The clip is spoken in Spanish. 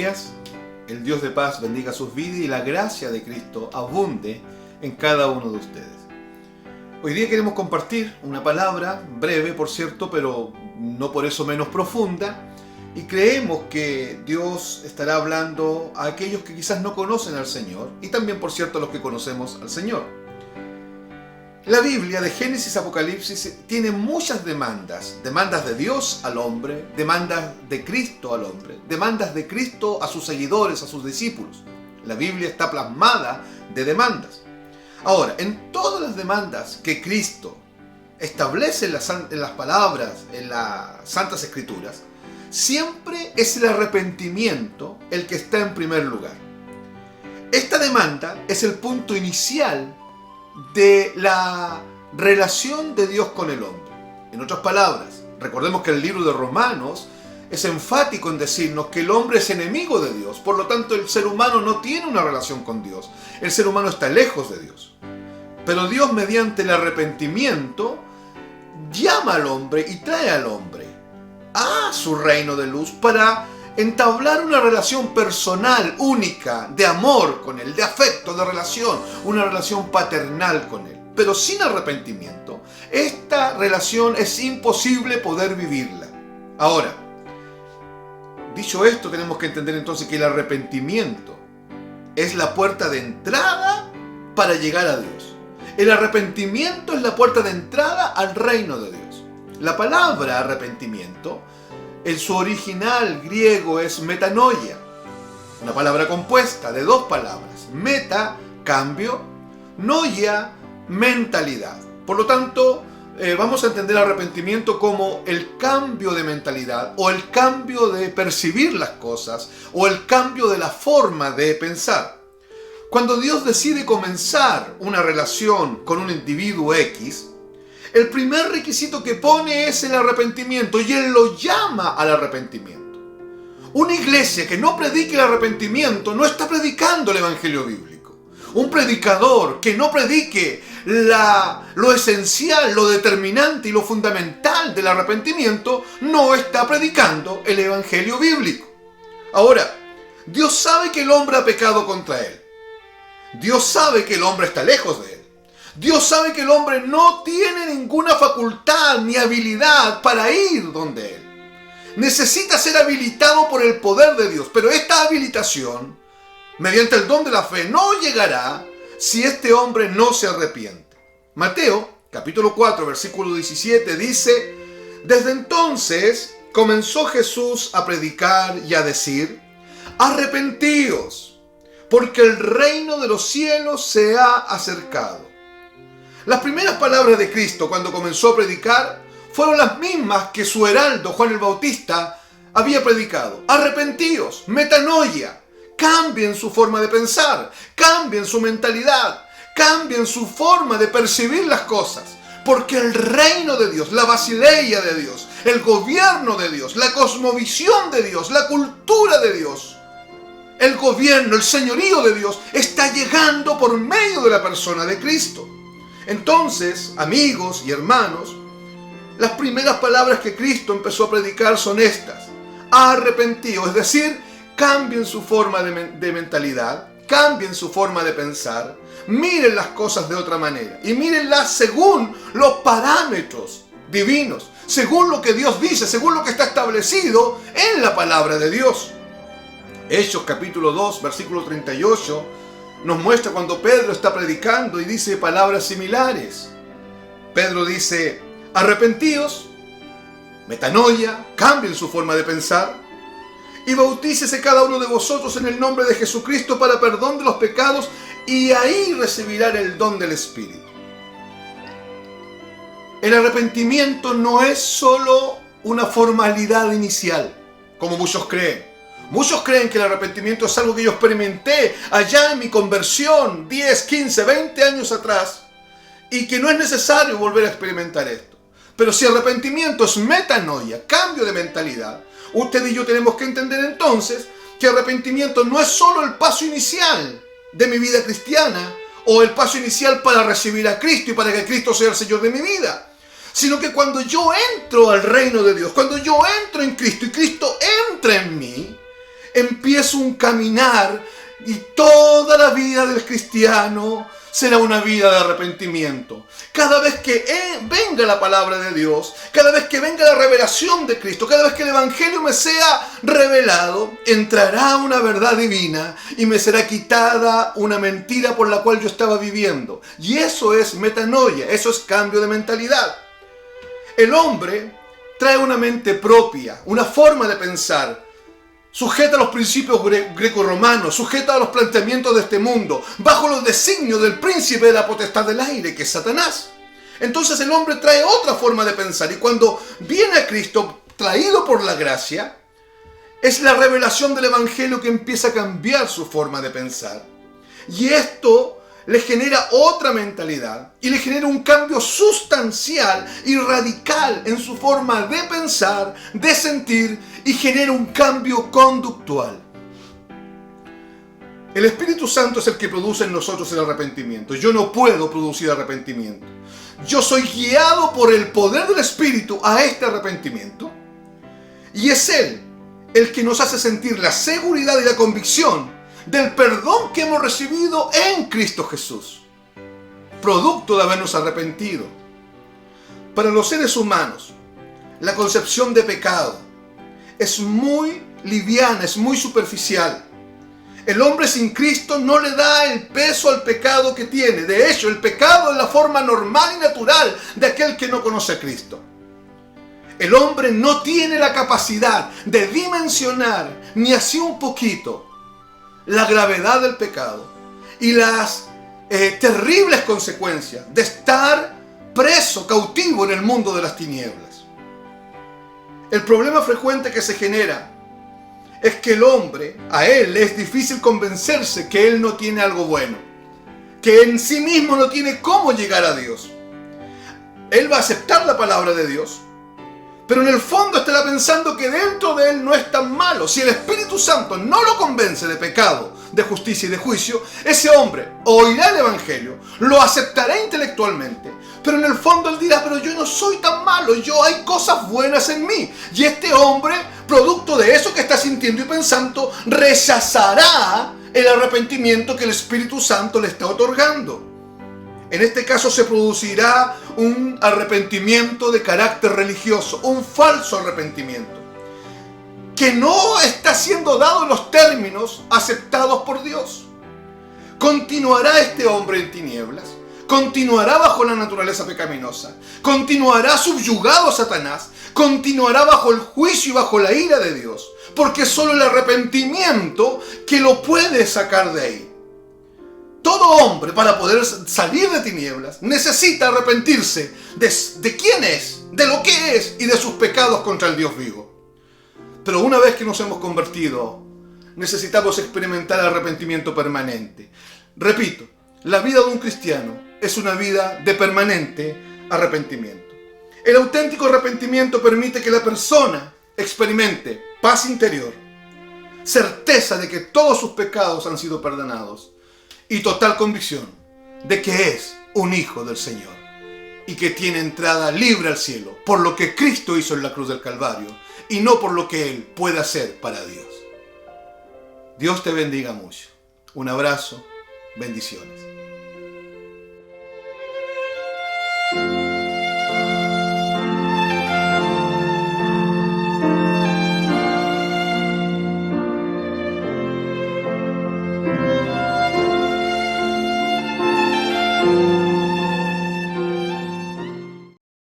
días. El Dios de paz bendiga sus vidas y la gracia de Cristo abunde en cada uno de ustedes. Hoy día queremos compartir una palabra breve, por cierto, pero no por eso menos profunda. Y creemos que Dios estará hablando a aquellos que quizás no conocen al Señor y también, por cierto, a los que conocemos al Señor. La Biblia, de Génesis a Apocalipsis, tiene muchas demandas. Demandas de Dios al hombre, demandas de Cristo al hombre, demandas de Cristo a sus seguidores, a sus discípulos. La Biblia está plasmada de demandas. Ahora, en todas las demandas que Cristo establece en las palabras, en las Santas Escrituras, siempre es el arrepentimiento el que está en primer lugar. Esta demanda es el punto inicial de la relación de Dios con el hombre. En otras palabras, recordemos que el libro de Romanos es enfático en decirnos que el hombre es enemigo de Dios, por lo tanto el ser humano no tiene una relación con Dios, el ser humano está lejos de Dios. Pero Dios, mediante el arrepentimiento, llama al hombre y trae al hombre a su reino de luz para entablar una relación personal, única, de amor con Él, de afecto, de relación, una relación paternal con Él. Pero sin arrepentimiento, esta relación es imposible poder vivirla. Ahora, dicho esto, tenemos que entender entonces que el arrepentimiento es la puerta de entrada para llegar a Dios. El arrepentimiento es la puerta de entrada al reino de Dios. La palabra arrepentimiento, en su original griego, es metanoia, una palabra compuesta de dos palabras. Meta, cambio; noia, mentalidad. Por lo tanto, vamos a entender arrepentimiento como el cambio de mentalidad, o el cambio de percibir las cosas, o el cambio de la forma de pensar. Cuando Dios decide comenzar una relación con un individuo X, el primer requisito que pone es el arrepentimiento, y Él lo llama al arrepentimiento. Una iglesia que no predique el arrepentimiento no está predicando el evangelio bíblico. Un predicador que no predique lo esencial, lo determinante y lo fundamental del arrepentimiento no está predicando el evangelio bíblico. Ahora, Dios sabe que el hombre ha pecado contra Él. Dios sabe que el hombre está lejos de Él. Dios sabe que el hombre no tiene ninguna facultad ni habilidad para ir donde Él. Necesita ser habilitado por el poder de Dios, pero esta habilitación, mediante el don de la fe, no llegará si este hombre no se arrepiente. Mateo, capítulo 4, versículo 17, dice: desde entonces comenzó Jesús a predicar y a decir: arrepentíos, porque el reino de los cielos se ha acercado. Las primeras palabras de Cristo cuando comenzó a predicar fueron las mismas que su heraldo Juan el Bautista había predicado. Arrepentíos, metanoia, cambien su forma de pensar, cambien su mentalidad, cambien su forma de percibir las cosas, porque el reino de Dios, la basileia de Dios, el gobierno de Dios, la cosmovisión de Dios, la cultura de Dios, el gobierno, el señorío de Dios está llegando por medio de la persona de Cristo. Entonces, amigos y hermanos, las primeras palabras que Cristo empezó a predicar son estas: arrepentíos, es decir, cambien su forma de mentalidad, cambien su forma de pensar, miren las cosas de otra manera y mírenlas según los parámetros divinos, según lo que Dios dice, según lo que está establecido en la palabra de Dios. Hechos capítulo 2, versículo 38, nos muestra cuando Pedro está predicando y dice palabras similares. Pedro dice: arrepentíos, metanoia, cambien su forma de pensar, y bautícese cada uno de vosotros en el nombre de Jesucristo para perdón de los pecados, y ahí recibirán el don del Espíritu. El arrepentimiento no es solo una formalidad inicial, como muchos creen. Muchos creen que el arrepentimiento es algo que yo experimenté allá en mi conversión 10, 15, 20 años atrás, y que no es necesario volver a experimentar esto. Pero si arrepentimiento es metanoia, cambio de mentalidad, usted y yo tenemos que entender entonces que arrepentimiento no es solo el paso inicial de mi vida cristiana, o el paso inicial para recibir a Cristo y para que Cristo sea el Señor de mi vida, sino que cuando yo entro al reino de Dios, cuando yo entro en Cristo y Cristo entra en mí, empieza un caminar y toda la vida del cristiano será una vida de arrepentimiento. Cada vez que venga la palabra de Dios, cada vez que venga la revelación de Cristo, cada vez que el Evangelio me sea revelado, entrará una verdad divina y me será quitada una mentira por la cual yo estaba viviendo. Y eso es metanoia, eso es cambio de mentalidad. El hombre trae una mente propia, una forma de pensar, sujeta a los principios greco-romanos, sujeta a los planteamientos de este mundo, bajo los designios del príncipe de la potestad del aire, que es Satanás. Entonces el hombre trae otra forma de pensar, y cuando viene a Cristo, traído por la gracia, es la revelación del Evangelio que empieza a cambiar su forma de pensar. Y esto le genera otra mentalidad y le genera un cambio sustancial y radical en su forma de pensar, de sentir, y genera un cambio conductual. El Espíritu Santo es el que produce en nosotros el arrepentimiento. Yo no puedo producir arrepentimiento. Yo soy guiado por el poder del Espíritu a este arrepentimiento, y es Él el que nos hace sentir la seguridad y la convicción del perdón que hemos recibido en Cristo Jesús, producto de habernos arrepentido. Para los seres humanos, la concepción de pecado es muy liviana, es muy superficial. El hombre sin Cristo no le da el peso al pecado que tiene. De hecho, el pecado es la forma normal y natural de aquel que no conoce a Cristo. El hombre no tiene la capacidad de dimensionar ni así un poquito la gravedad del pecado y las terribles consecuencias de estar preso, cautivo en el mundo de las tinieblas. El problema frecuente que se genera es que el hombre, a él le es difícil convencerse que él no tiene algo bueno, que en sí mismo no tiene cómo llegar a Dios. Él va a aceptar la palabra de Dios, pero en el fondo estará pensando que dentro de él no es tan malo. Si el Espíritu Santo no lo convence de pecado, de justicia y de juicio, ese hombre oirá el Evangelio, lo aceptará intelectualmente, pero en el fondo él dirá: pero yo no soy tan malo, hay cosas buenas en mí. Y este hombre, producto de eso que está sintiendo y pensando, rechazará el arrepentimiento que el Espíritu Santo le está otorgando. En este caso se producirá un arrepentimiento de carácter religioso, un falso arrepentimiento, que no está siendo dado en los términos aceptados por Dios. Continuará este hombre en tinieblas, continuará bajo la naturaleza pecaminosa, continuará subyugado a Satanás, continuará bajo el juicio y bajo la ira de Dios, porque es solo el arrepentimiento que lo puede sacar de ahí. Todo hombre, para poder salir de tinieblas, necesita arrepentirse de quién es, de lo que es y de sus pecados contra el Dios vivo. Pero una vez que nos hemos convertido, necesitamos experimentar el arrepentimiento permanente. Repito, la vida de un cristiano es una vida de permanente arrepentimiento. El auténtico arrepentimiento permite que la persona experimente paz interior, certeza de que todos sus pecados han sido perdonados, y total convicción de que es un hijo del Señor y que tiene entrada libre al cielo por lo que Cristo hizo en la cruz del Calvario y no por lo que Él puede hacer para Dios. Dios te bendiga mucho. Un abrazo, bendiciones.